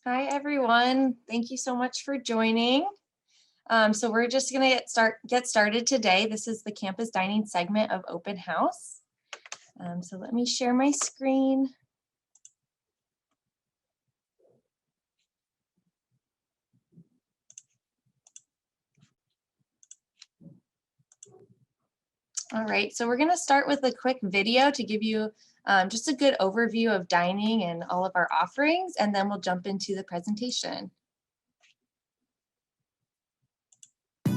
Hi, everyone. Thank you so much for joining. So we're just going to get started today. This is the campus dining segment of Open House. So let me share my screen. All right, so we're going to start with a quick video to give you just a good overview of dining and all of our offerings, and then we'll jump into the presentation.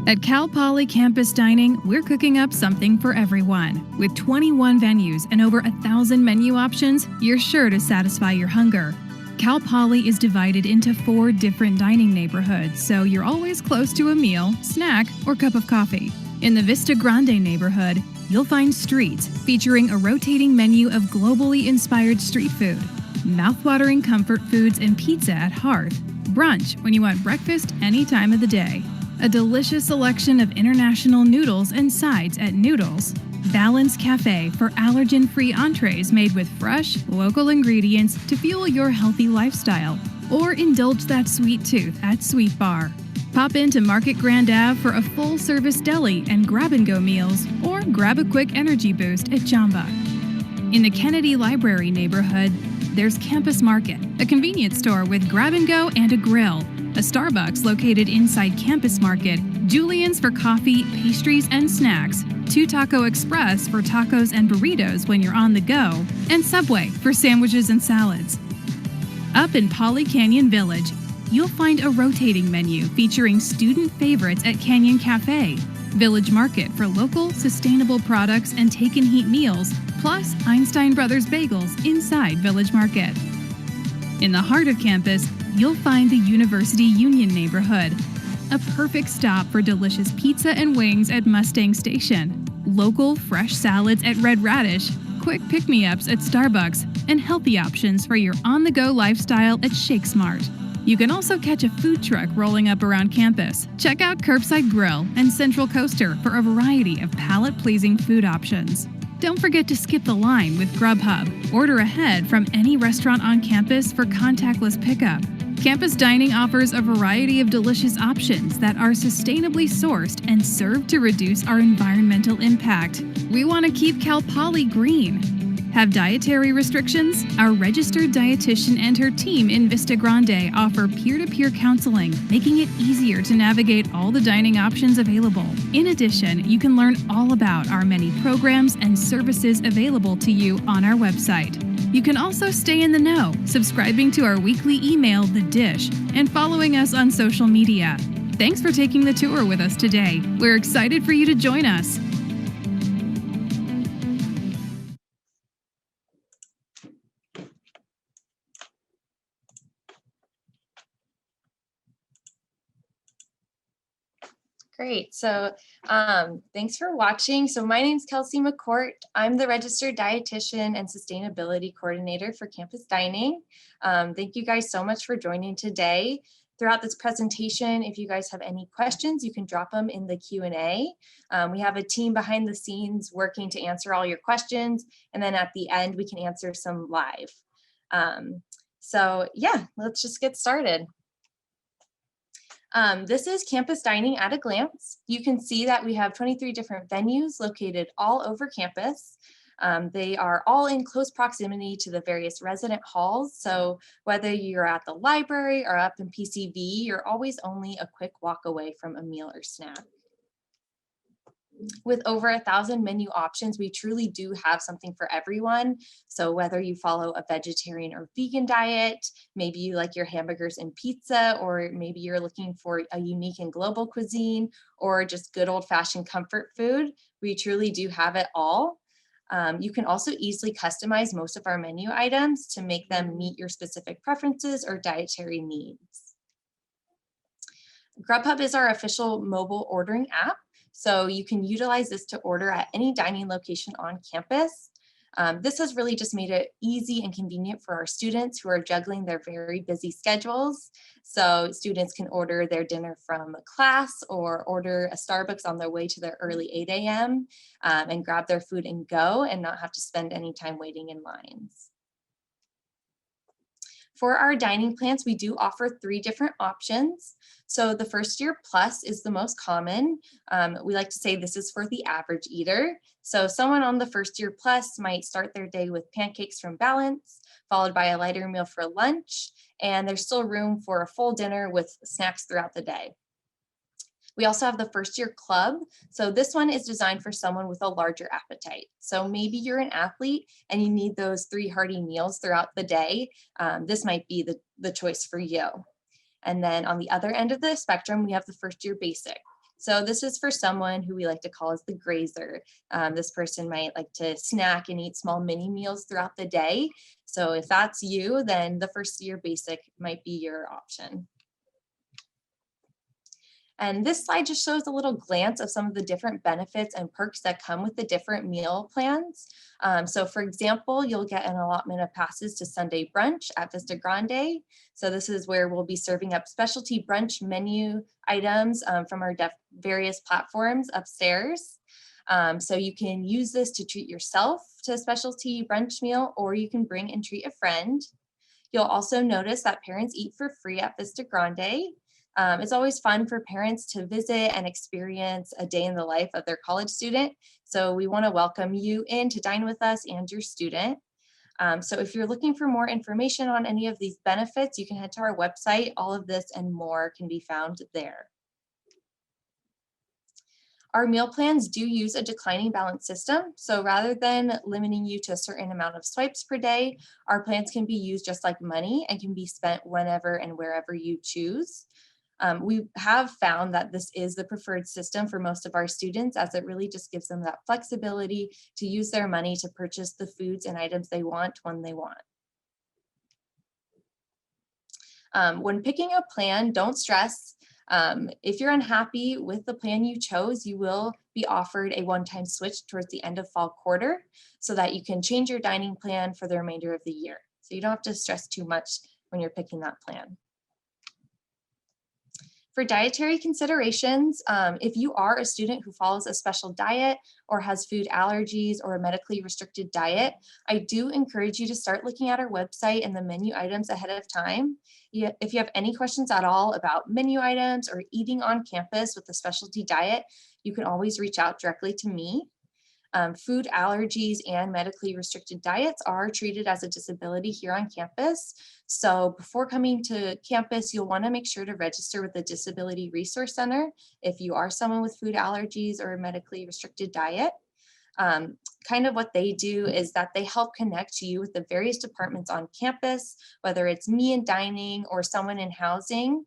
At Cal Poly Campus Dining, we're cooking up something for everyone. With 21 venues and over 1,000 menu options, you're sure to satisfy your hunger. Cal Poly is divided into 4 different dining neighborhoods, so you're always close to a meal, snack, or cup of coffee. In the Vista Grande neighborhood, you'll find streets featuring a rotating menu of globally inspired street food, mouthwatering comfort foods and pizza at heart, brunch when you want breakfast any time of the day, a delicious selection of international noodles and sides at Noodles, Balance Cafe for allergen-free entrees made with fresh, local ingredients to fuel your healthy lifestyle, or indulge that sweet tooth at Sweet Bar. Pop into Market Grand Ave for a full-service deli and grab-and-go meals, or grab a quick energy boost at Jamba. In the Kennedy Library neighborhood, there's Campus Market, a convenience store with grab-and-go and a grill, a Starbucks located inside Campus Market, Julian's for coffee, pastries, and snacks, 2 Taco Express for tacos and burritos when you're on the go, and Subway for sandwiches and salads. Up in Poly Canyon Village, you'll find a rotating menu featuring student favorites at Canyon Cafe, Village Market for local, sustainable products and take-and-heat meals, plus Einstein Brothers Bagels inside Village Market. In the heart of campus, you'll find the University Union neighborhood, a perfect stop for delicious pizza and wings at Mustang Station, local fresh salads at Red Radish, quick pick-me-ups at Starbucks, and healthy options for your on-the-go lifestyle at Shake Smart. You can also catch a food truck rolling up around campus. Check out Curbside Grill and Central Coaster for a variety of palate-pleasing food options. Don't forget to skip the line with Grubhub. Order ahead from any restaurant on campus for contactless pickup. Campus dining offers a variety of delicious options that are sustainably sourced and served to reduce our environmental impact. We want to keep Cal Poly green. Have dietary restrictions? Our registered dietitian and her team in Vista Grande offer peer-to-peer counseling, making it easier to navigate all the dining options available. In addition, you can learn all about our many programs and services available to you on our website. You can also stay in the know, subscribing to our weekly email, The Dish, and following us on social media. Thanks for taking the tour with us today. We're excited for you to join us. Great. So thanks for watching. So my name is Kelsey McCourt. I'm the registered dietitian and sustainability coordinator for Campus Dining. Thank you guys so much for joining today. Throughout this presentation, if you guys have any questions, you can drop them in the Q&A. We have a team behind the scenes working to answer all your questions. And then at the end, we can answer some live. So yeah, let's just get started. This is Campus Dining at a glance. You can see that we have 23 different venues located all over campus. They are all in close proximity to the various resident halls. So whether you're at the library or up in PCV, you're always only a quick walk away from a meal or snack. With over 1,000 menu options, we truly do have something for everyone. So whether you follow a vegetarian or vegan diet, maybe you like your hamburgers and pizza, or maybe you're looking for a unique and global cuisine, or just good old-fashioned comfort food, we truly do have it all. You can also easily customize most of our menu items to make them meet your specific preferences or dietary needs. Grubhub is our official mobile ordering app. So you can utilize this to order at any dining location on campus. This has really just made it easy and convenient for our students who are juggling their very busy schedules. So students can order their dinner from class or order a Starbucks on their way to their early 8 a.m. And grab their food and go and not have to spend any time waiting in lines. For our dining plans, we do offer 3 different options. So the first year plus is the most common. We like to say this is for the average eater. So someone on the first year plus might start their day with pancakes from Balance, followed by a lighter meal for lunch, and there's still room for a full dinner with snacks throughout the day. We also have the first year club. So this one is designed for someone with a larger appetite. So maybe you're an athlete and you need those 3 hearty meals throughout the day. This might be the choice for you. And then on the other end of the spectrum, we have the first year basic. So this is for someone who we like to call as the grazer. This person might like to snack and eat small mini meals throughout the day. So if that's you, then the first year basic might be your option. And this slide just shows a little glance of some of the different benefits and perks that come with the different meal plans. So for example, you'll get an allotment of passes to Sunday brunch at Vista Grande. So this is where we'll be serving up specialty brunch menu items from our various platforms upstairs. So you can use this to treat yourself to a specialty brunch meal, or you can bring and treat a friend. You'll also notice that parents eat for free at Vista Grande. It's always fun for parents to visit and experience a day in the life of their college student. So we want to welcome you in to dine with us and your student. So if you're looking for more information on any of these benefits, you can head to our website. All of this and more can be found there. Our meal plans do use a declining balance system. So rather than limiting you to a certain amount of swipes per day, our plans can be used just like money and can be spent whenever and wherever you choose. We have found that this is the preferred system for most of our students, as it really just gives them that flexibility to use their money to purchase the foods and items they want when they want. When picking a plan, don't stress. If you're unhappy with the plan you chose, you will be offered a one-time switch towards the end of fall quarter so that you can change your dining plan for the remainder of the year. So you don't have to stress too much when you're picking that plan. For dietary considerations, if you are a student who follows a special diet or has food allergies or a medically restricted diet, I do encourage you to start looking at our website and the menu items ahead of time. If you have any questions at all about menu items or eating on campus with a specialty diet, you can always reach out directly to me. Food allergies and medically restricted diets are treated as a disability here on campus. So before coming to campus, you'll want to make sure to register with the Disability Resource Center if you are someone with food allergies or a medically restricted diet. Kind of what they do is that they help connect you with the various departments on campus, whether it's me in dining or someone in housing,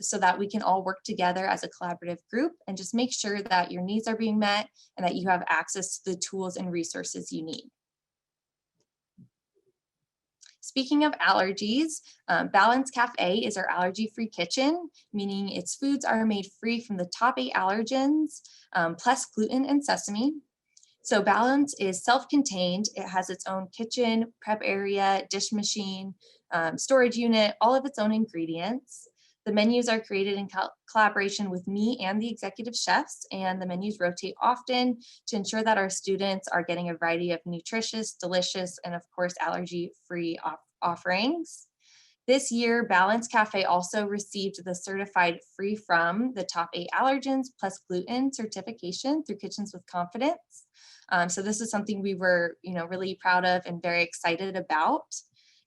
so that we can all work together as a collaborative group and just make sure that your needs are being met and that you have access to the tools and resources you need. Speaking of allergies, Balance Cafe is our allergy-free kitchen, meaning its foods are made free from the top 8 allergens, plus gluten and sesame. So Balance is self-contained. It has its own kitchen, prep area, dish machine, storage unit, all of its own ingredients. The menus are created in collaboration with me and the executive chefs, and the menus rotate often to ensure that our students are getting a variety of nutritious, delicious, and of course, allergy-free offerings. This year, Balance Cafe also received the certified free from the top 8 allergens plus gluten certification through Kitchens with Confidence. So this is something we were, really proud of and very excited about.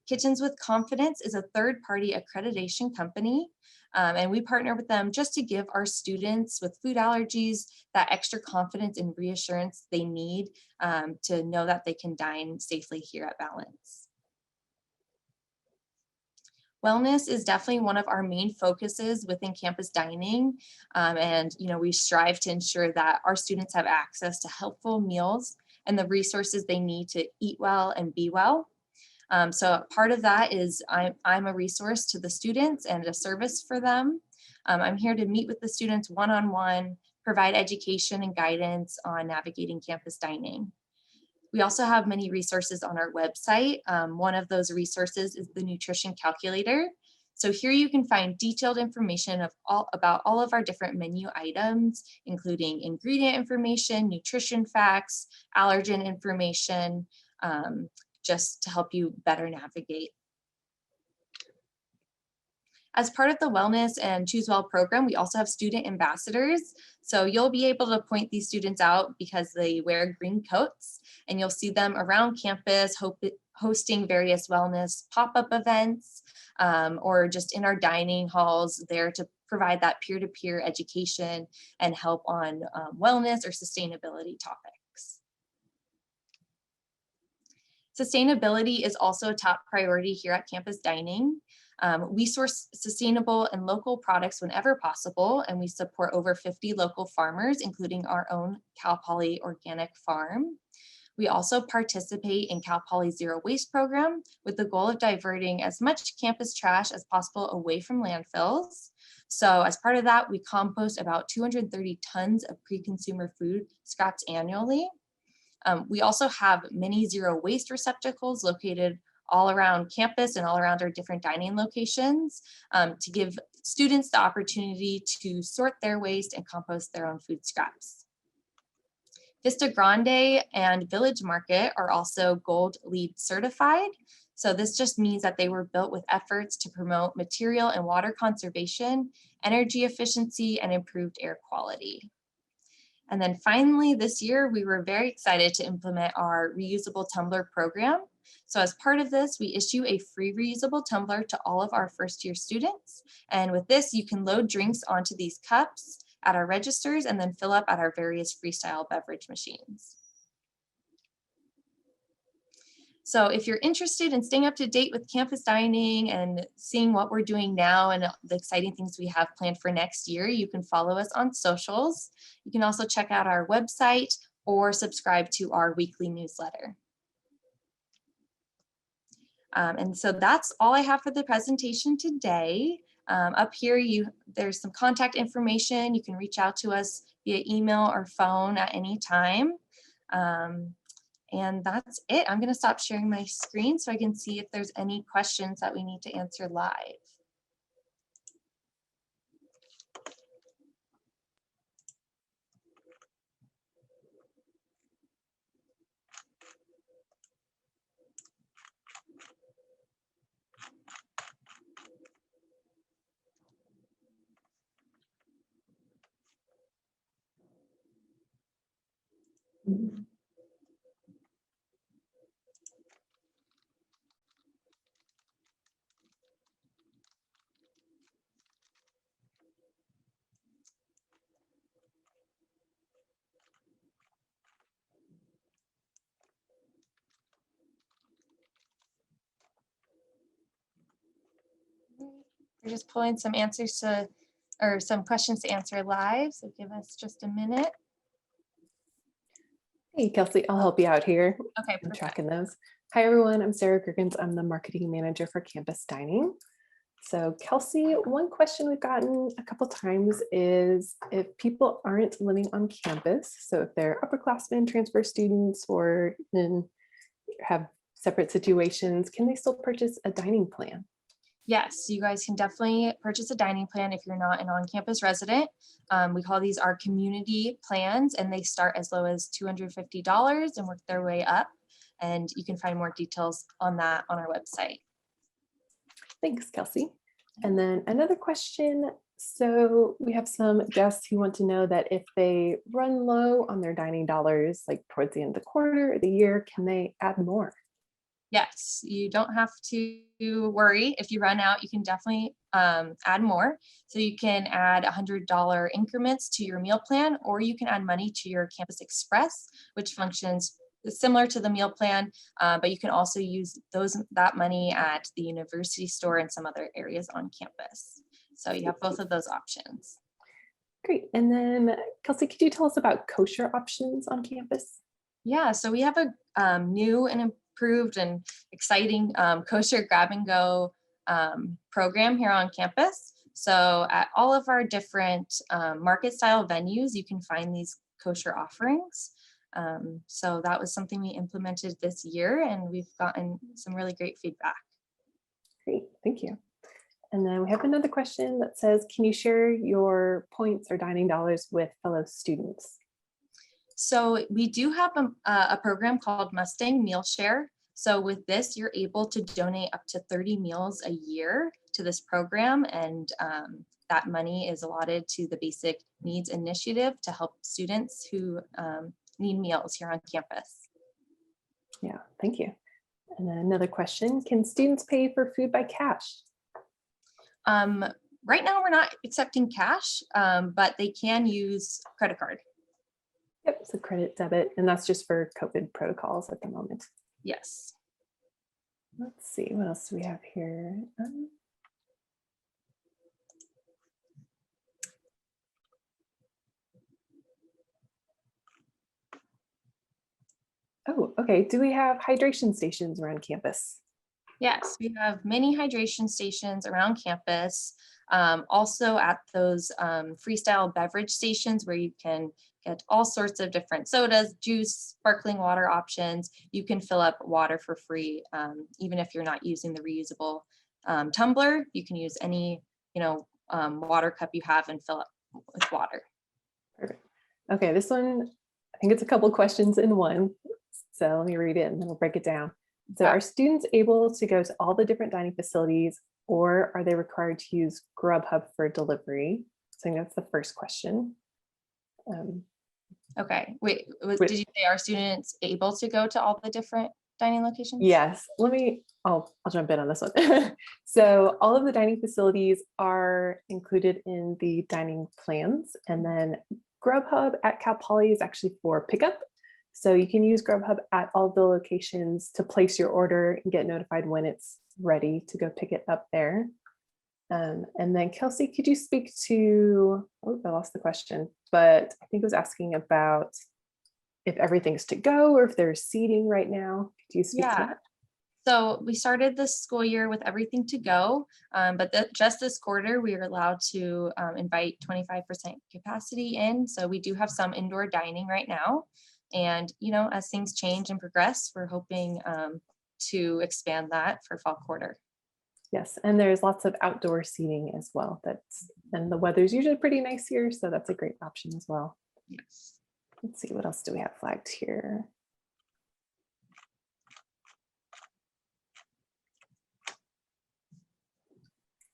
Kitchens with Confidence is a third-party accreditation company, and we partner with them just to give our students with food allergies that extra confidence and reassurance they need to know that they can dine safely here at Balance. Wellness is definitely one of our main focuses within campus dining. And we strive to ensure that our students have access to helpful meals and the resources they need to eat well and be well. So part of that is I'm a resource to the students and a service for them. I'm here to meet with the students one-on-one, provide education and guidance on navigating campus dining. We also have many resources on our website. One of those resources is the nutrition calculator. So here you can find detailed information about all of our different menu items, including ingredient information, nutrition facts, allergen information, just to help you better navigate. As part of the Wellness and Choose Well program, we also have student ambassadors. So you'll be able to point these students out because they wear green coats, and you'll see them around campus hosting various wellness pop-up events, or just in our dining halls there to provide that peer-to-peer education and help on wellness or sustainability topics. Sustainability is also a top priority here at Campus Dining. We source sustainable and local products whenever possible, and we support over 50 local farmers, including our own Cal Poly Organic Farm. We also participate in Cal Poly Zero Waste program with the goal of diverting as much campus trash as possible away from landfills. So as part of that, we compost about 230 tons of pre-consumer food scraps annually. We also have many zero waste receptacles located all around campus and all around our different dining locations, to give students the opportunity to sort their waste and compost their own food scraps. Vista Grande and Village Market are also Gold LEED certified. So this just means that they were built with efforts to promote material and water conservation, energy efficiency, and improved air quality. And then finally, this year, we were very excited to implement our reusable tumbler program. So as part of this, we issue a free reusable tumbler to all of our first-year students. And with this, you can load drinks onto these cups at our registers and then fill up at our various freestyle beverage machines. So if you're interested in staying up to date with campus dining and seeing what we're doing now and the exciting things we have planned for next year, you can follow us on socials. You can also check out our website or subscribe to our weekly newsletter. And so that's all I have for the presentation today. Up here, there's some contact information. You can reach out to us via email or phone at any time. And that's it. I'm going to stop sharing my screen so I can see if there's any questions that we need to answer live. We're just pulling some answers to, or some questions to answer live. So give us just a minute. Hey, Kelsey, I'll help you out here. Okay, I'm perfect. tracking those. Hi, everyone. I'm Sarah Gergens. I'm the marketing manager for Campus Dining. So Kelsey, one question we've gotten a couple times is if people aren't living on campus, so if they're upperclassmen, transfer students, or have separate situations, can they still purchase a dining plan? Yes, you guys can definitely purchase a dining plan if you're not an on-campus resident. We call these our community plans, and they start as low as $250 and work their way up. And you can find more details on that on our website. Thanks, Kelsey. And then another question. So we have some guests who want to know that if they run low on their dining dollars, like towards the end of the quarter or the year, can they add more? Yes, you don't have to worry. If you run out, you can definitely add more. So you can add $100 increments to your meal plan, or you can add money to your Campus Express, which functions similar to the meal plan, but you can also use that money at the university store and some other areas on campus. So you have both of those options. Great. And then Kelsey, could you tell us about kosher options on campus? Yeah, so we have a new and improved and exciting kosher grab and go program here on campus. So at all of our different market style venues, you can find these kosher offerings. So that was something we implemented this year, and we've gotten some really great feedback. Great, thank you. And then we have another question that says, can you share your points or dining dollars with fellow students? So we do have a program called Mustang Meal Share. So with this, you're able to donate up to 30 meals a year to this program, and that money is allotted to the Basic Needs Initiative to help students who need meals here on campus. Yeah, thank you. And then another question, can students pay for food by cash? Right now, we're not accepting cash, but they can use credit card. Yep, so credit, debit, and that's just for COVID protocols at the moment. Yes. Let's see, what else do we have here? Oh, okay. Do we have hydration stations around campus? Yes, we have many hydration stations around campus. Also at those freestyle beverage stations where you can get all sorts of different sodas, juice, sparkling water options. You can fill up water for free, even if you're not using the reusable tumbler. You can use any, water cup you have and fill up with water. Perfect. Okay, this one, I think it's a couple questions in one. So let me read it and then we'll break it down. So are students able to go to all the different dining facilities, or are they required to use Grubhub for delivery? So I think that's the first question. Okay, wait, did you say are students able to go to all the different dining locations? Yes, I'll jump in on this one. So all of the dining facilities are included in the dining plans, and then Grubhub at Cal Poly is actually for pickup. So you can use Grubhub at all the locations to place your order and get notified when it's ready to go pick it up there. And then Kelsey, could you speak to, oh, I lost the question, but I think it was asking about if everything's to go or if there's seating right now. Could you speak to that? So we started this school year with everything to go, but just this quarter, we are allowed to invite 25% capacity in. So we do have some indoor dining right now. And, as things change and progress, we're hoping to expand that for fall quarter. Yes, and there's lots of outdoor seating as well. And the weather's usually pretty nice here, so that's a great option as well. Yes. Let's see, what else do we have flagged here?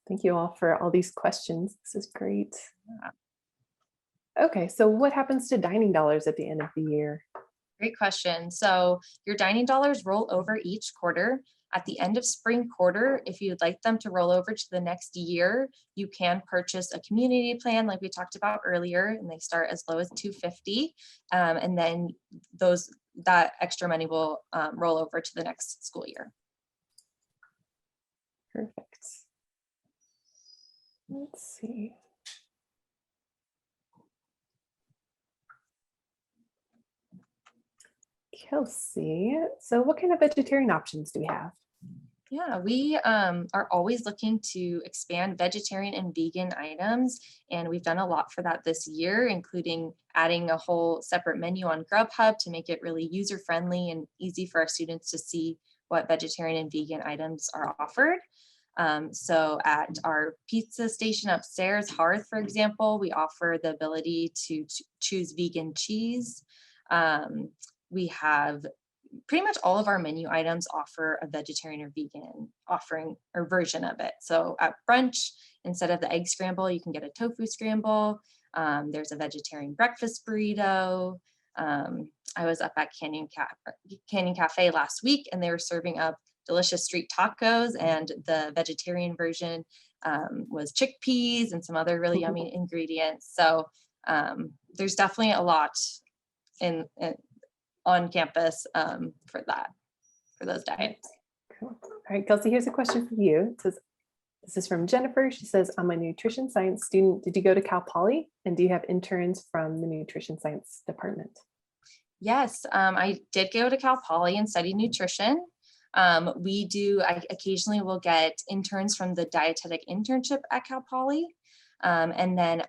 Thank you all for all these questions. This is great. Okay, so what happens to dining dollars at the end of the year? Great question. So your dining dollars roll over each quarter. At the end of spring quarter, if you'd like them to roll over to the next year, you can purchase a community plan like we talked about earlier, and they start as low as $250. And then that extra money will roll over to the next school year. Perfect. Let's see. Kelsey, so what kind of vegetarian options do we have? Yeah, we are always looking to expand vegetarian and vegan items, and we've done a lot for that this year, including adding a whole separate menu on Grubhub to make it really user-friendly and easy for our students to see what vegetarian and vegan items are offered. So at our pizza station upstairs, Hearth, for example, we offer the ability to choose vegan cheese. We have pretty much all of our menu items offer a vegetarian or vegan offering or version of it. So at brunch, instead of the egg scramble, you can get a tofu scramble. There's a vegetarian breakfast burrito. I was up at Canyon Cafe last week, and they were serving up delicious street tacos, and the vegetarian version was chickpeas and some other really yummy ingredients. So there's definitely a lot on campus for those diets. Cool. All right, Kelsey, here's a question for you. It says, this is from Jennifer. She says, I'm a nutrition science student. Did you go to Cal Poly? And do you have interns from the nutrition science department? Yes, I did go to Cal Poly and study nutrition. I occasionally will get interns from the dietetic internship at Cal Poly. And then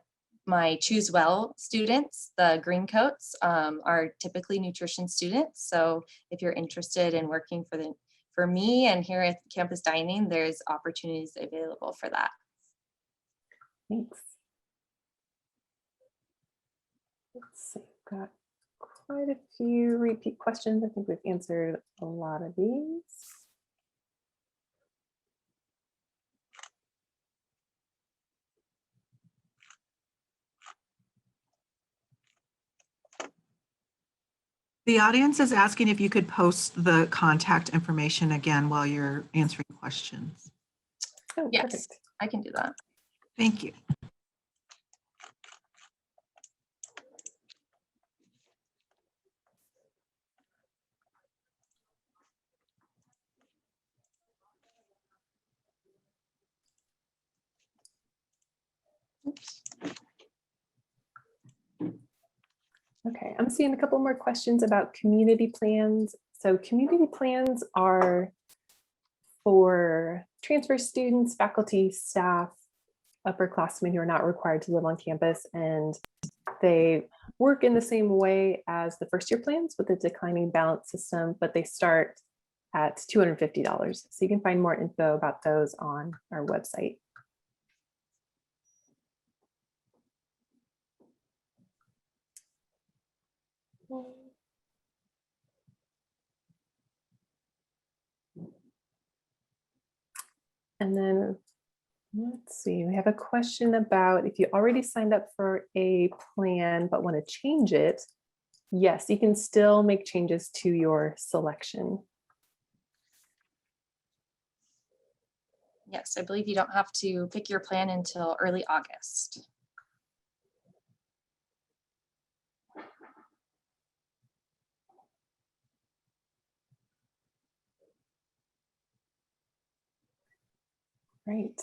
my Choose Well students, the green coats, are typically nutrition students. So if you're interested in working for me and here at Campus Dining, there's opportunities available for that. Thanks. Let's see, got quite a few repeat questions. I think we've answered a lot of these. The audience is asking if you could post the contact information again while you're answering questions. Oh, Yes, perfect. I can do that. Thank you. Oops. Okay, I'm seeing a couple more questions about community plans. So community plans are for transfer students, faculty, staff, upperclassmen who are not required to live on campus, and they work in the same way as the first year plans with a declining balance system, but they start at $250. So you can find more info about those on our website. And then let's see, we have a question about if you already signed up for a plan but want to change it. Yes, you can still make changes to your selection. Yes, I believe you don't have to pick your plan until early August. Right.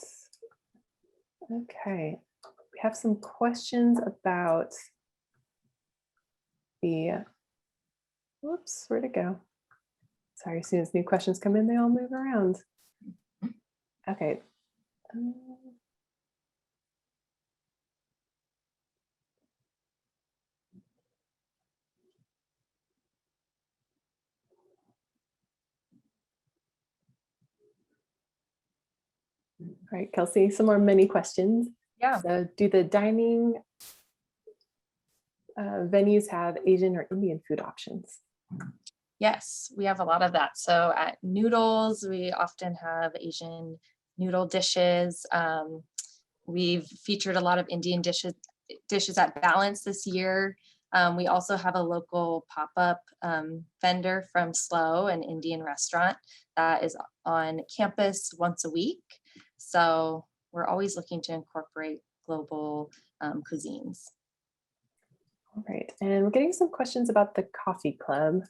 Okay. We have some questions about the, whoops, where'd it go? Sorry, as soon as new questions come in, they all move around. Okay. All right, Kelsey, some more mini questions. Yeah. So do the dining venues have Asian or Indian food options? Yes, we have a lot of that. So at Noodles, we often have Asian noodle dishes. We've featured a lot of Indian dishes at Balance this year. We also have a local pop-up vendor from Slow, an Indian restaurant that is on campus once a week. So we're always looking to incorporate global cuisines. All right, and we're getting some questions about the coffee club.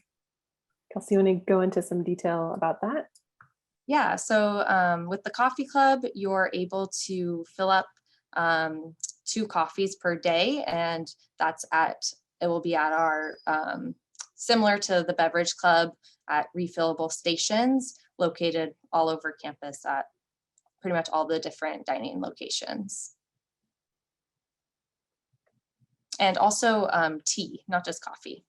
Kelsey, you want to go into some detail about that? Yeah, so with the coffee club, you're able to fill up 2 coffees per day, and it will be at our, similar to the beverage club, at refillable stations located all over campus at pretty much all the different dining locations. And also tea, not just coffee.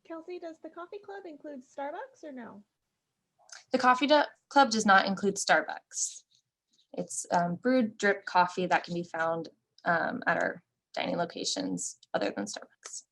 Kelsey, does the coffee club include Starbucks or no? The coffee club does not include Starbucks. It's brewed drip coffee that can be found at our dining locations other than Starbucks.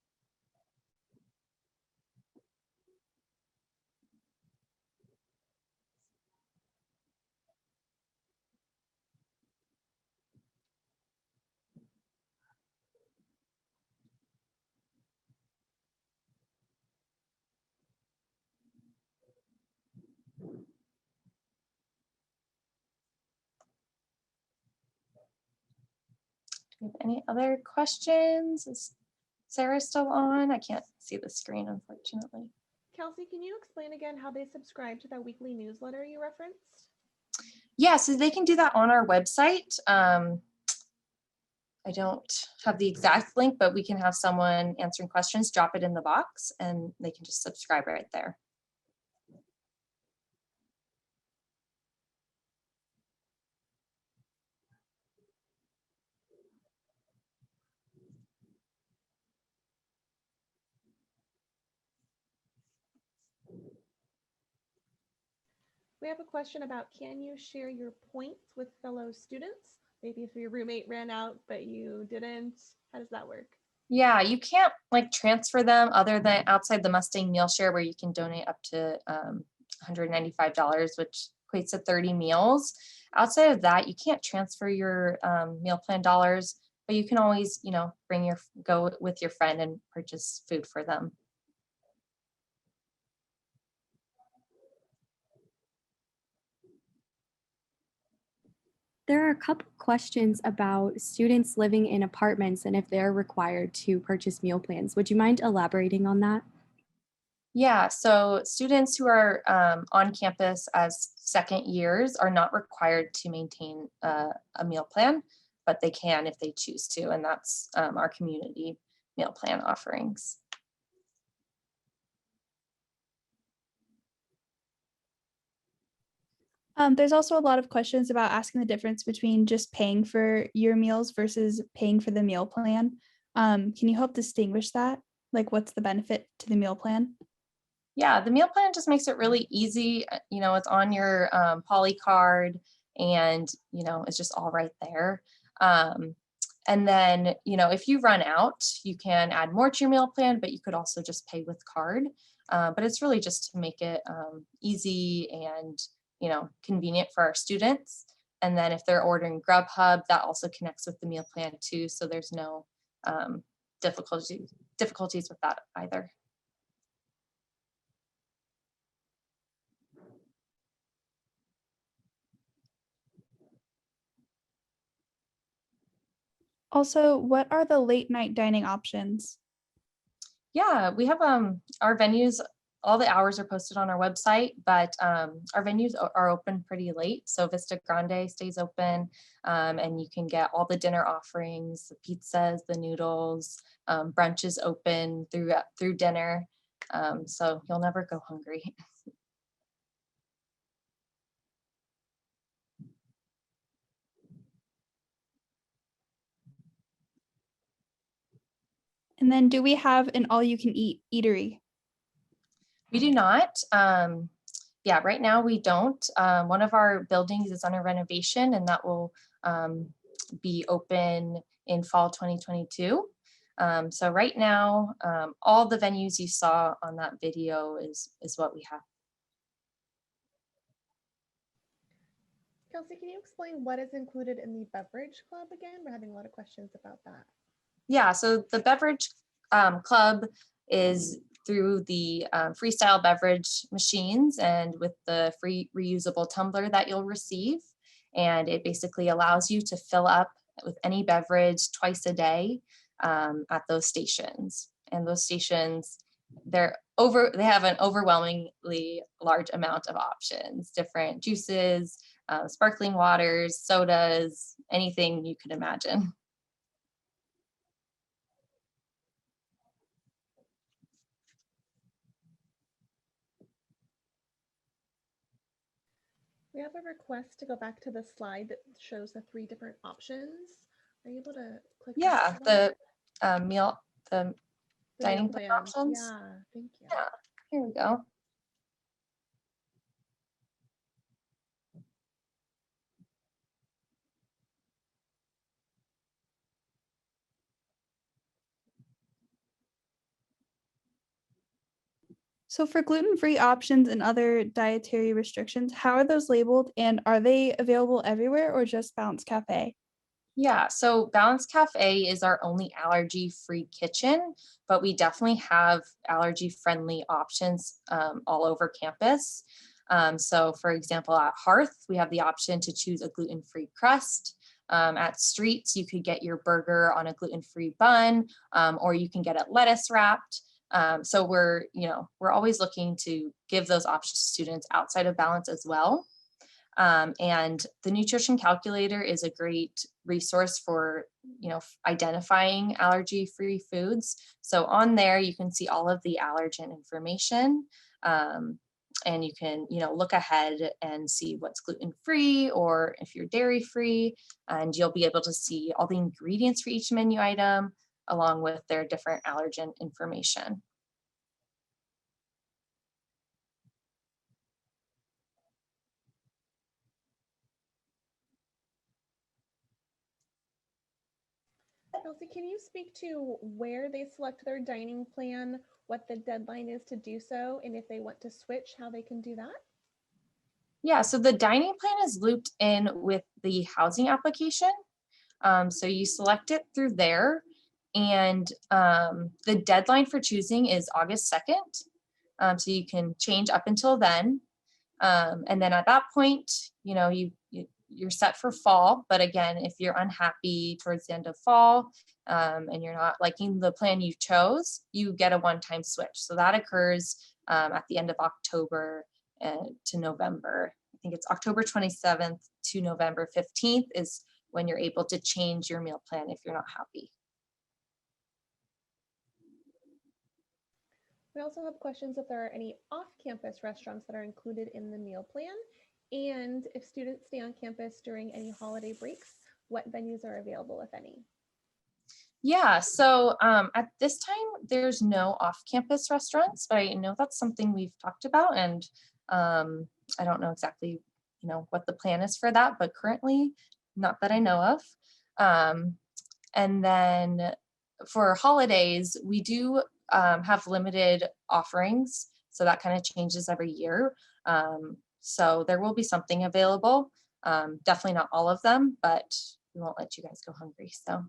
Do we have any other questions? Is Sarah still on? I can't see the screen, unfortunately. Kelsey, can you explain again how they subscribe to that weekly newsletter you referenced? Yeah, so they can do that on our website. I don't have the exact link, but we can have someone answering questions, drop it in the box, and they can just subscribe right there. We have a question about, can you share your points with fellow students? Maybe if your roommate ran out, but you didn't, how does that work? Yeah, you can't like transfer them other than outside the Mustang meal share where you can donate up to $195, which equates to 30 meals. Outside of that, you can't transfer your meal plan dollars, but you can always, go with your friend and purchase food for them. There are a couple questions about students living in apartments and if they're required to purchase meal plans. Would you mind elaborating on that? Yeah, so students who are on campus as second years are not required to maintain a meal plan, but they can if they choose to, and that's our community meal plan offerings. There's also a lot of questions about asking the difference between just paying for your meals versus paying for the meal plan. Can you help distinguish that? Like, what's the benefit to the meal plan? Yeah, the meal plan just makes it really easy. It's on your poly card and, it's just all right there. And then, if you run out, you can add more to your meal plan, but you could also just pay with card. But it's really just to make it easy and, convenient for our students. And then if they're ordering Grubhub, that also connects with the meal plan too. So there's no difficulties with that either. Also, what are the late night dining options? Yeah, we have our venues, all the hours are posted on our website, but our venues are open pretty late. So Vista Grande stays open and you can get all the dinner offerings, the pizzas, the noodles, brunch is open through dinner. So you'll never go hungry. And then do we have an all-you-can-eat eatery? We do not. Yeah, right now we don't. One of our buildings is under renovation and that will be open in fall 2022. So right now, all the venues you saw on that video is what we have. Kelsey, can you explain what is included in the beverage club again? We're having a lot of questions about that. Yeah, so the beverage club is through the freestyle beverage machines and with the free reusable tumbler that you'll receive. And it basically allows you to fill up with any beverage twice a day at those stations. And those stations, they have an overwhelmingly large amount of options, different juices, sparkling waters, sodas, anything you could imagine. We have a request to go back to the slide that shows the 3 different options. Are you able to click? Yeah, the dining meal plan plan options. Yeah, thank you. Yeah, here we go. So for gluten-free options and other dietary restrictions, how are those labeled and are they available everywhere or just Balance Cafe? Yeah, so Balance Cafe is our only allergy-free kitchen, but we definitely have allergy-friendly options all over campus. So for example, at Hearth, we have the option to choose a gluten-free crust. At Streets, you could get your burger on a gluten-free bun, or you can get it lettuce wrapped. So we're always looking to give those options to students outside of Balance as well. And the nutrition calculator is a great resource for, identifying allergy-free foods. So on there, you can see all of the allergen information. And you can, look ahead and see what's gluten-free or if you're dairy-free, and you'll be able to see all the ingredients for each menu item along with their different allergen information. Kelsey, can you speak to where they select their dining plan, what the deadline is to do so, and if they want to switch, how they can do that? Yeah, so the dining plan is looped in with the housing application. So you select it through there, and the deadline for choosing is August 2nd. So you can change up until then. And then at that point, you're set for fall. But again, if you're unhappy towards the end of fall, and you're not liking the plan you chose, you get a one-time switch. So that occurs at the end of October to November. I think it's October 27th to November 15th is when you're able to change your meal plan if you're not happy. We also have questions if there are any off-campus restaurants that are included in the meal plan, and if students stay on campus during any holiday breaks, what venues are available, if any? Yeah, so at this time, there's no off-campus restaurants, but I know that's something we've talked about, and I don't know exactly, what the plan is for that, but currently, not that I know of. And then for holidays, we do have limited offerings, so that kind of changes every year. So there will be something available. Definitely not all of them, but we won't let you guys go hungry. So.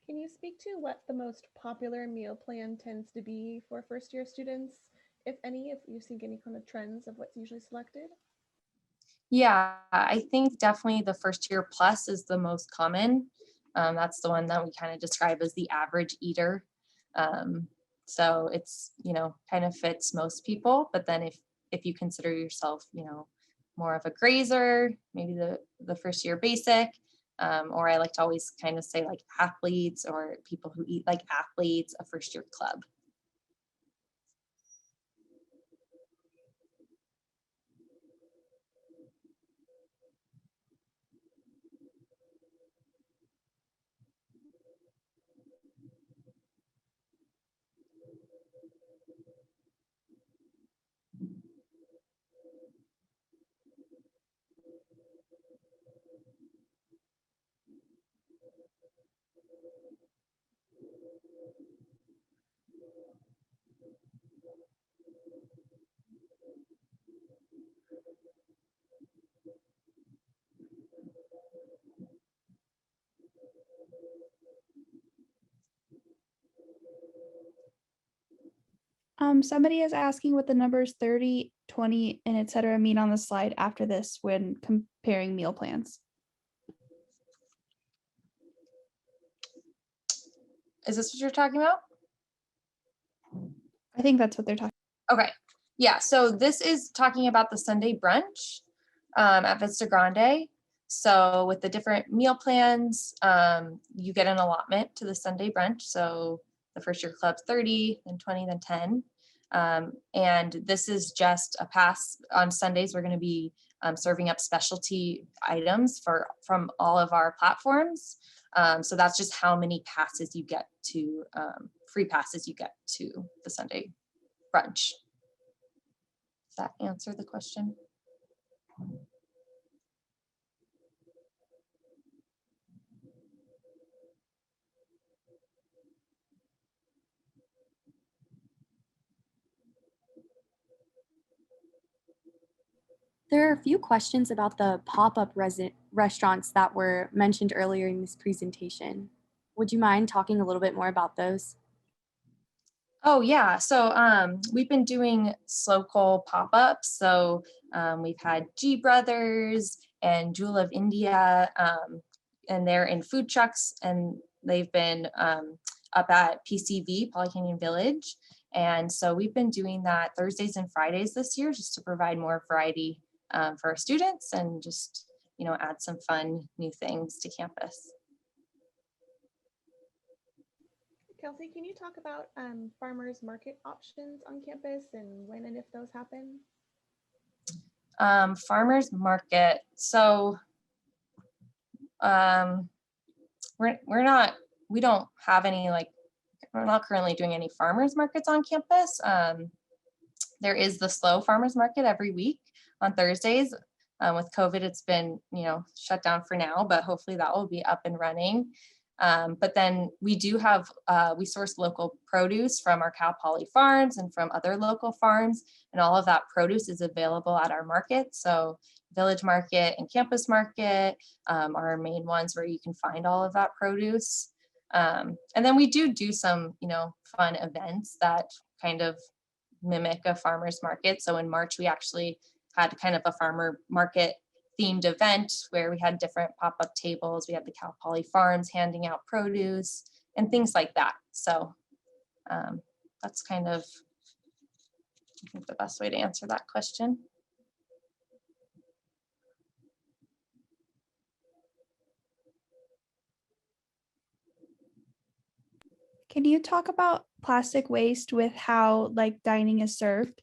Can you speak to what the most popular meal plan tends to be for first year students, if any, if you've seen any kind of trends of what's usually selected? Yeah, I think definitely the first year plus is the most common. That's the one that we kind of describe as the average eater. So it's, kind of fits most people. But then if you consider yourself, more of a grazer, maybe the first year basic, or I like to always kind of say like athletes or people who eat like athletes, a first year club. Somebody is asking what the numbers 30, 20, and etc. mean on the slide after this when comparing meal plans. Is this what you're talking about? I think that's what they're talking. Okay. Yeah. So this is talking about the Sunday brunch at Vista Grande. So with the different meal plans, you get an allotment to the Sunday brunch. So the first year club's 30, then 20, then 10. And this is just a pass. On Sundays, we're going to be serving up specialty items from all of our platforms. So that's just how many passes you get to, free passes you get to the Sunday brunch. Does that answer the question? There are a few questions about the pop-up restaurants that were mentioned earlier in this presentation. Would you mind talking a little bit more about those? Oh yeah, so we've been doing slow coal pop-ups. So we've had G Brothers and Jewel of India and they're in food trucks, and they've been up at PCV, Poly Canyon Village. And so we've been doing that Thursdays and Fridays this year just to provide more variety for our students and just, add some fun new things to campus. Kelsey, can you talk about farmers market options on campus and when and if those happen? Farmers market. So we don't have any, we're not currently doing any farmers markets on campus. There is the slow farmers market every week on Thursdays. With COVID, it's been, shut down for now, but hopefully that will be up and running. But then we do have, we source local produce from our Cal Poly farms and from other local farms, and all of that produce is available at our market. So Village Market and Campus Market are our main ones where you can find all of that produce. And then we do some, fun events that kind of mimic a farmer's market. So in March, we actually had kind of a farmer market themed event where we had different pop-up tables. We had the Cal Poly farms handing out produce and things like that. So that's kind of, I think, the best way to answer that question. Can you talk about plastic waste with how dining is served?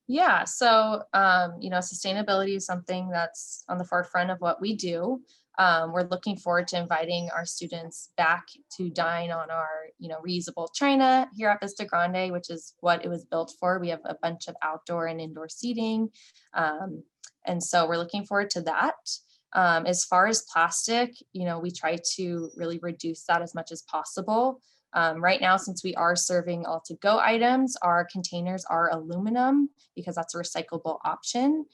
Yeah, so, sustainability is something that's on the forefront of what we do. We're looking forward to inviting our students back to dine on our, reusable china here at Vista Grande, which is what it was built for. We have a bunch of outdoor and indoor seating. And so we're looking forward to that. As far as plastic, we try to really reduce that as much as possible. Right now, since we are serving all to-go items, our containers are aluminum because that's a recyclable option.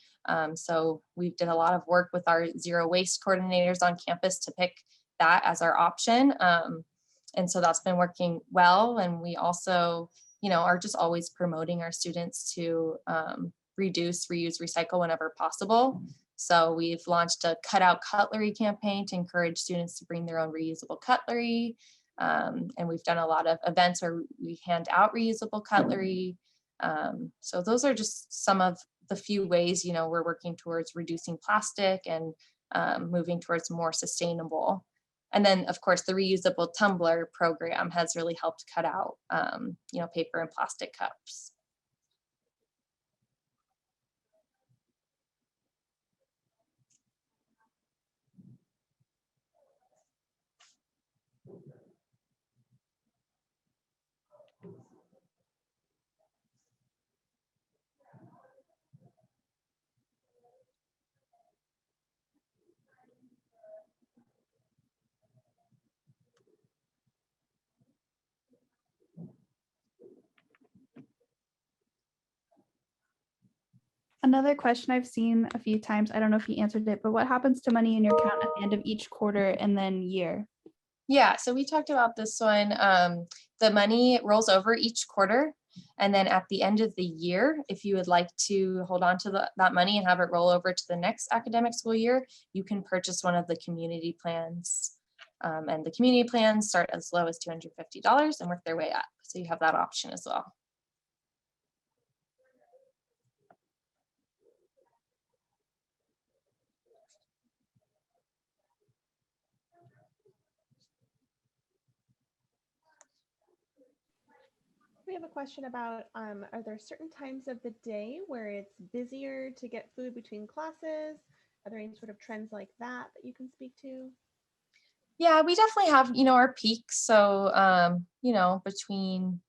So we did a lot of work with our zero waste coordinators on campus to pick that as our option. And so that's been working well. And we also, are just always promoting our students to reduce, reuse, recycle whenever possible. So we've launched a cutout cutlery campaign to encourage students to bring their own reusable cutlery. And we've done a lot of events where we hand out reusable cutlery. So those are just some of the few ways, we're working towards reducing plastic and moving towards more sustainable. And then, of course, the reusable tumbler program has really helped cut out, paper and plastic cups. Another question I've seen a few times, I don't know if you answered it, but what happens to money in your account at the end of each quarter and then year? Yeah, so we talked about this one. The money rolls over each quarter. And then at the end of the year, if you would like to hold on to that money and have it roll over to the next academic school year, you can purchase one of the community plans. And the community plans start as low as $250 and work their way up. So you have that option as well. We have a question about, are there certain times of the day where it's busier to get food between classes? Are there any sort of trends like that you can speak to? Yeah, we definitely have, our peaks. So, between,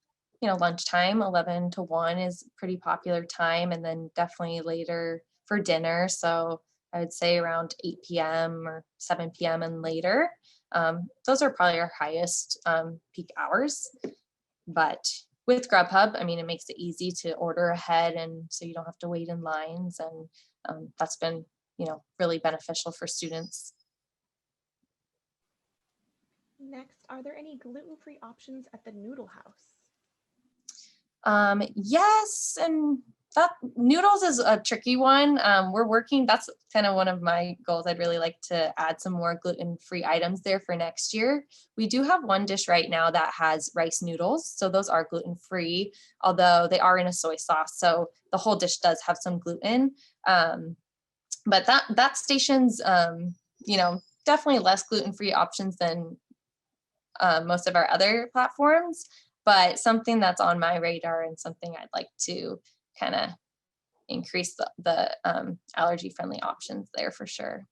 lunchtime, 11 to 1 is a pretty popular time. And then definitely later for dinner. So I would say around 8 p.m. or 7 p.m. and later. Those are probably our highest peak hours. But with Grubhub, it makes it easy to order ahead, and so you don't have to wait in lines. And that's been, really beneficial for students. Next, are there any gluten-free options at the Noodle House? Yes and That noodles is a tricky one. We're working, that's kind of one of my goals. I'd really like to add some more gluten-free items there for next year. We do have one dish right now that has rice noodles. So those are gluten-free, although they are in a soy sauce. So the whole dish does have some gluten. But that station's, you know, definitely less gluten-free options than most of our other platforms, but something that's on my radar and something I'd like to kind of increase the allergy friendly options there for sure.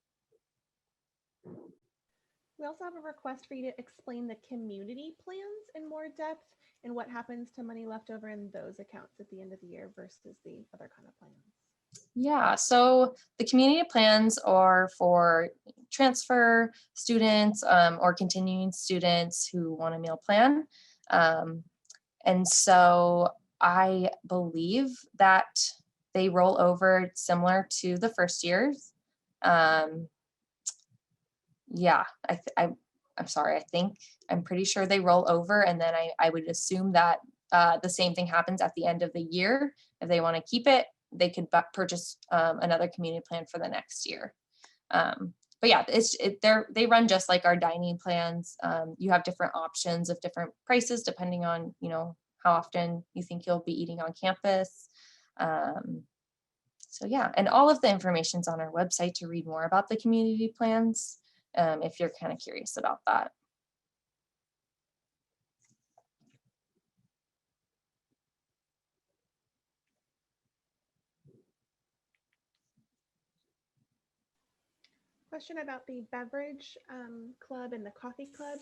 We also have a request for you to explain the community plans in more depth and what happens to money left over in those accounts at the end of the year versus the other kind of plans. Yeah, so the community plans are for transfer students or continuing students who want a meal plan. And so I believe that they roll over similar to the first years. Yeah, I'm sorry, I'm pretty sure they roll over, and then I would assume that the same thing happens at the end of the year. If they want to keep it, they could purchase another community plan for the next year. But yeah, they run just like our dining plans. You have different options of different prices depending on, you know, how often you think you'll be eating on campus. So yeah, and all of the information's on our website to read more about the community plans, if you're kind of curious about that. Question about the beverage club and the coffee club.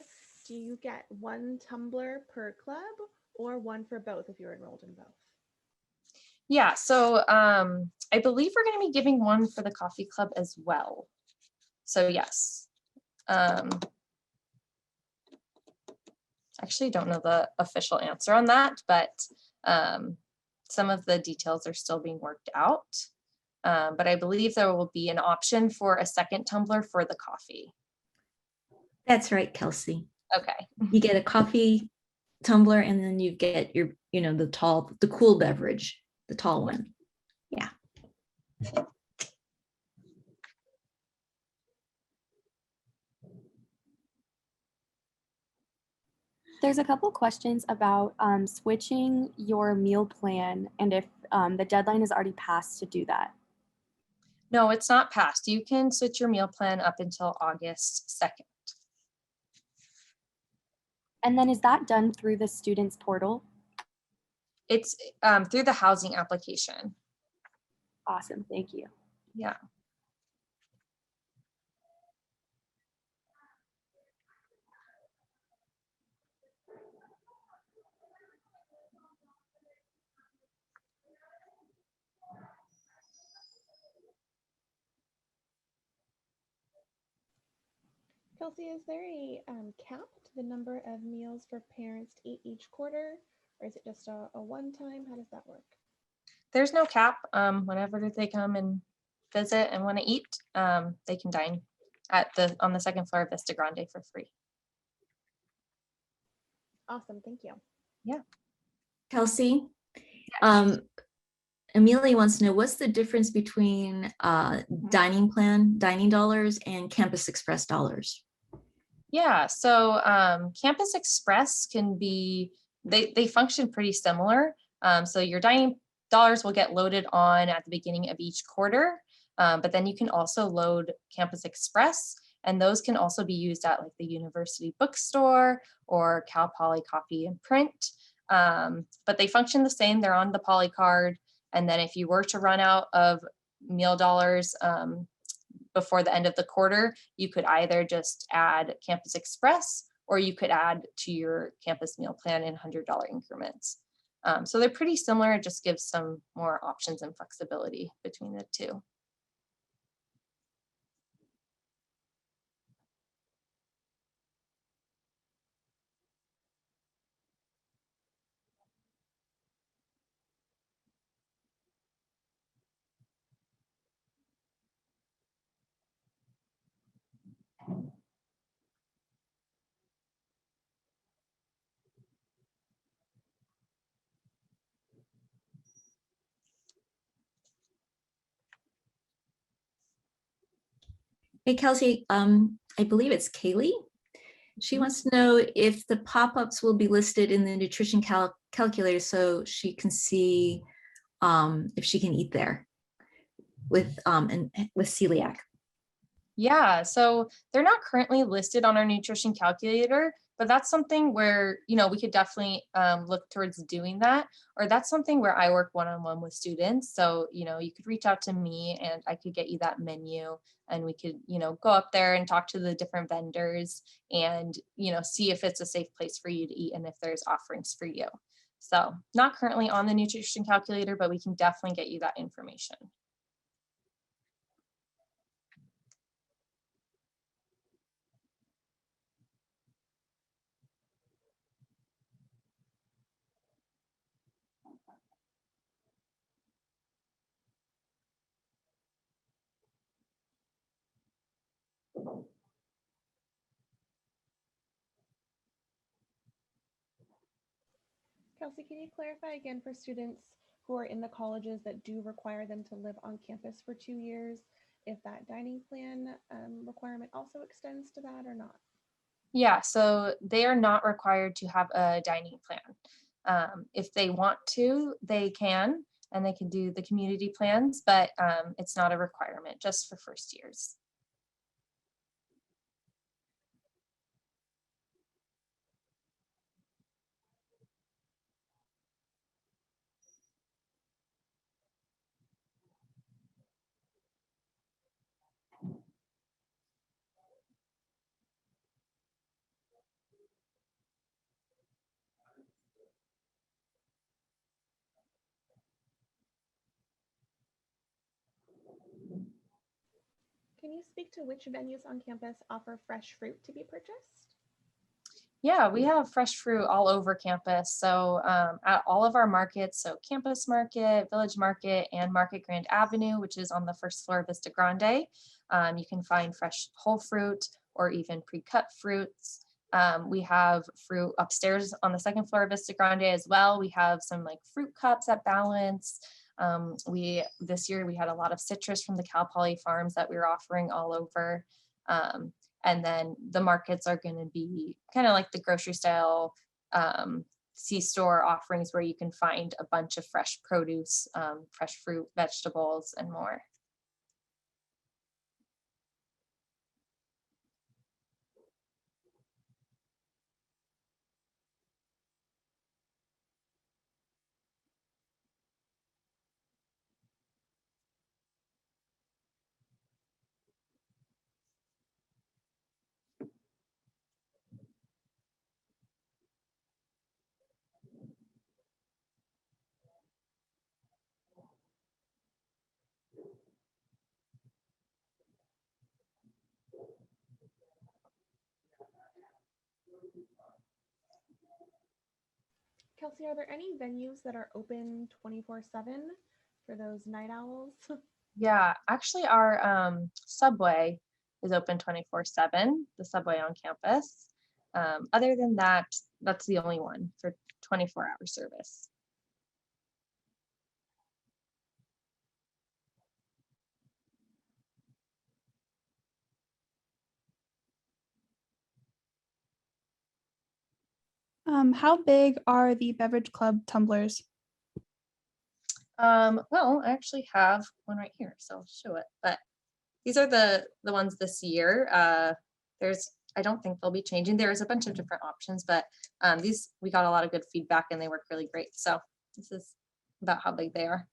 Do you get one tumbler per club or one for both if you're enrolled in both? Yeah, so I believe we're going to be giving one for the coffee club as well. So yes. Actually don't know the official answer on that, but some of the details are still being worked out. But I believe there will be an option for a second tumbler for the coffee. That's right, Kelsey. Okay. You get a coffee tumbler and then you get your, you know, the cool beverage, the tall one. Yeah. There's a couple questions about switching your meal plan and if the deadline is already passed to do that. No, it's not passed. You can switch your meal plan up until August 2nd. And then is that done through the students portal? It's through the housing application. Awesome, thank you. Yeah. Kelsey, is there a cap to the number of meals for parents to eat each quarter? Or is it just a one-time? How does that work? There's no cap. Whenever they come and visit and want to eat, they can dine on the second floor of Vista Grande for free. Awesome, thank you. Yeah. Kelsey, Amelia wants to know what's the difference between dining dollars and Campus Express dollars? Yeah, so Campus Express can be, they function pretty similar. So your dining dollars will get loaded on at the beginning of each quarter, but then you can also load Campus Express, and those can also be used at like the university bookstore or Cal Poly Copy and Print. But they function the same, they're on the Poly card. And then if you were to run out of meal dollars before the end of the quarter, you could either just add Campus Express or you could add to your campus meal plan in $100 increments. So they're pretty similar, it just gives some more options and flexibility between the two. Hey, Kelsey, I believe it's Kaylee. She wants to know if the pop-ups will be listed in the nutrition calculator so she can see if she can eat there with celiac. Yeah, so they're not currently listed on our nutrition calculator, but that's something where, we could definitely look towards doing that, or that's something where I work one-on-one with students. So, you could reach out to me and I could get you that menu, and we could, go up there and talk to the different vendors and, see if it's a safe place for you to eat and if there's offerings for you. So not currently on the nutrition calculator, but we can definitely get you that information. Kelsey, can you clarify again for students who are in the colleges that do require them to live on campus for 2 years, if that dining plan requirement also extends to that or not? Yeah, so they are not required to have a dining plan. If they want to, they can, and they can do the community plans, but it's not a requirement, just for first years. Can you speak to which venues on campus offer fresh fruit to be purchased? Yeah, we have fresh fruit all over campus. So at all of our markets, so Campus Market, Village Market, and Market Grand Avenue, which is on the first floor of Vista Grande, you can find fresh whole fruit or even pre-cut fruits. We have fruit upstairs on the second floor of Vista Grande as well. We have some like fruit cups at Balance. This year we had a lot of citrus from the Cal Poly farms that we were offering all over. And then the markets are going to be kind of like the grocery style C-store offerings where you can find a bunch of fresh produce, fresh fruit, vegetables, and more. Kelsey, are there any venues that are open 24/7 for those night owls? Yeah, actually our Subway is open 24/7, the Subway on campus. Other than that, that's the only one for 24-hour service. How big are the beverage club tumblers? Well, I actually have one right here, so I'll show it. But these are the ones this year. I don't think they'll be changing. There's a bunch of different options, but these we got a lot of good feedback and they work really great. So this is about how big they are.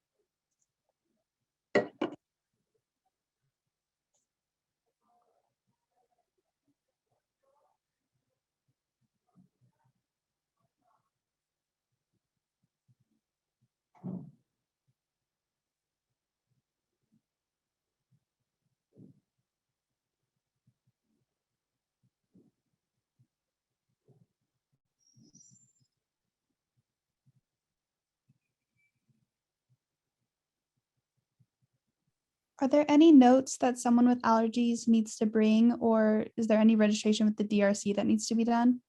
Are there any notes that someone with allergies needs to bring, or is there any registration with the DRC that needs to be done?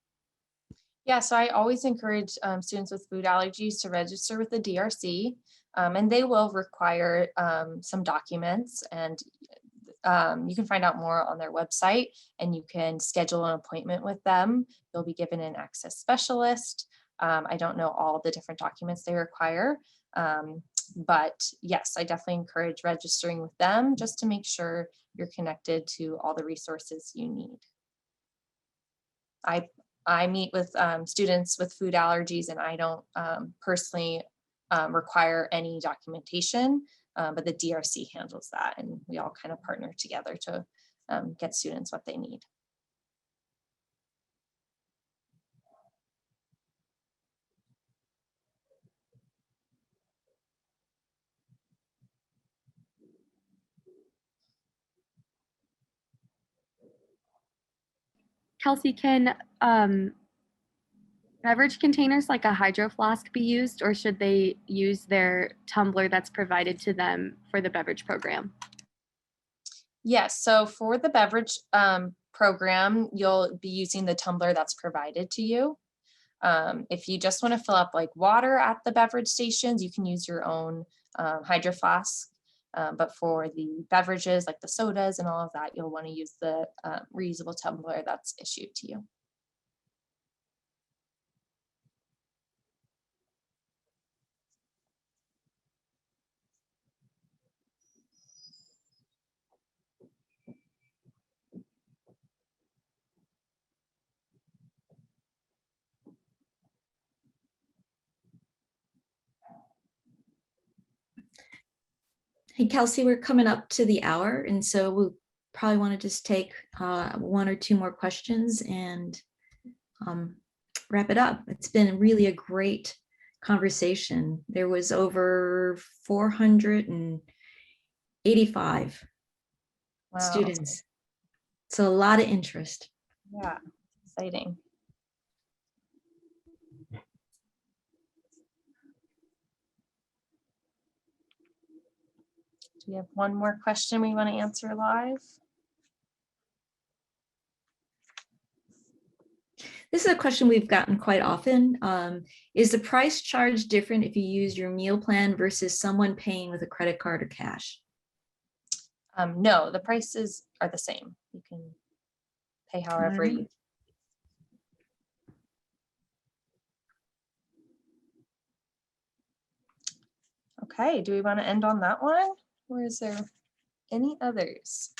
Yeah, so I always encourage students with food allergies to register with the DRC, and they will require some documents. And you can find out more on their website, and you can schedule an appointment with them. You'll be given an access specialist. I don't know all the different documents they require, but yes, I definitely encourage registering with them just to make sure you're connected to all the resources you need. I meet with students with food allergies, and I don't personally require any documentation, but the DRC handles that, and we all kind of partner together to get students what they need. Kelsey, can beverage containers like a hydro flask be used, or should they use their tumbler that's provided to them for the beverage program? Yes, so for the beverage program, you'll be using the tumbler that's provided to you. If you just want to fill up like water at the beverage stations, you can use your own hydro flask. But for the beverages like the sodas and all of that, you'll want to use the reusable tumbler that's issued to you. Hey, Kelsey, we're coming up to the hour, and so we'll probably want to just take one or two more questions and wrap it up. It's been really a great conversation. There was over 485 Wow. students. So a lot of interest. Yeah, exciting. Do we have one more question we want to answer live? This is a question we've gotten quite often. Is the price charge different if you use your meal plan versus someone paying with a credit card or cash? No, the prices are the same. You can pay however you. Okay, do we want to end on that one? Or is there any others?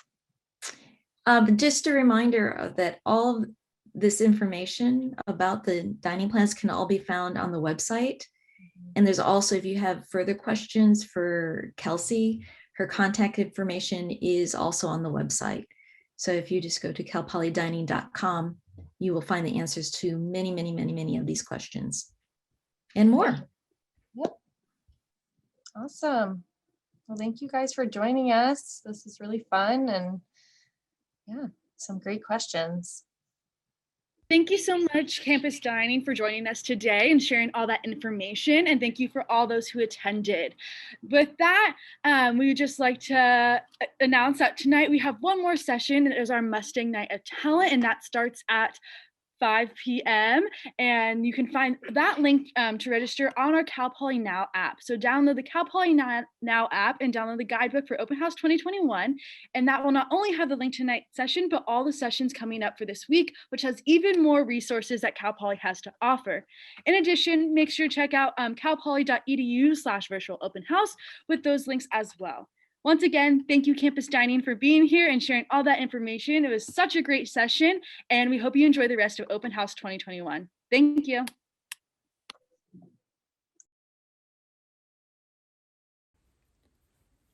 Just a reminder that all of this information about the dining plans can all be found on the website. And there's also, if you have further questions for Kelsey, her contact information is also on the website. So if you just go to calpolydining.com, you will find the answers to many, many, many, many of these questions and more. Yep. Awesome. Well, thank you guys for joining us. This is really fun, and yeah, some great questions. Thank you so much, Campus Dining, for joining us today and sharing all that information. And thank you for all those who attended. With that, we would just like to announce that tonight we have one more session. It is our Mustang Night of Talent, and that starts at 5 p.m. And you can find that link to register on our Cal Poly Now app. So download the Cal Poly Now app and download the guidebook for Open House 2021. And that will not only have the link to tonight's session, but all the sessions coming up for this week, which has even more resources that Cal Poly has to offer. In addition, make sure to check out calpoly.edu/virtual open house with those links as well. Once again, thank you, Campus Dining, for being here and sharing all that information. It was such a great session, and we hope you enjoy the rest of Open House 2021. Thank you.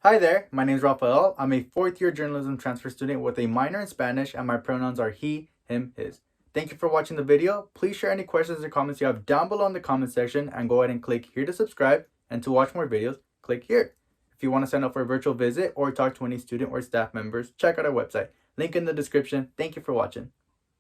Hi there, my name is Rafael. I'm a fourth-year journalism transfer student with a minor in Spanish, and my pronouns are he, him, his. Thank you for watching the video. Please share any questions or comments you have down below in the comment section, and go ahead and click here to subscribe, and to watch more videos, click here. If you want to sign up for a virtual visit or talk to any student or staff members, check out our website. Link in the description. Thank you for watching.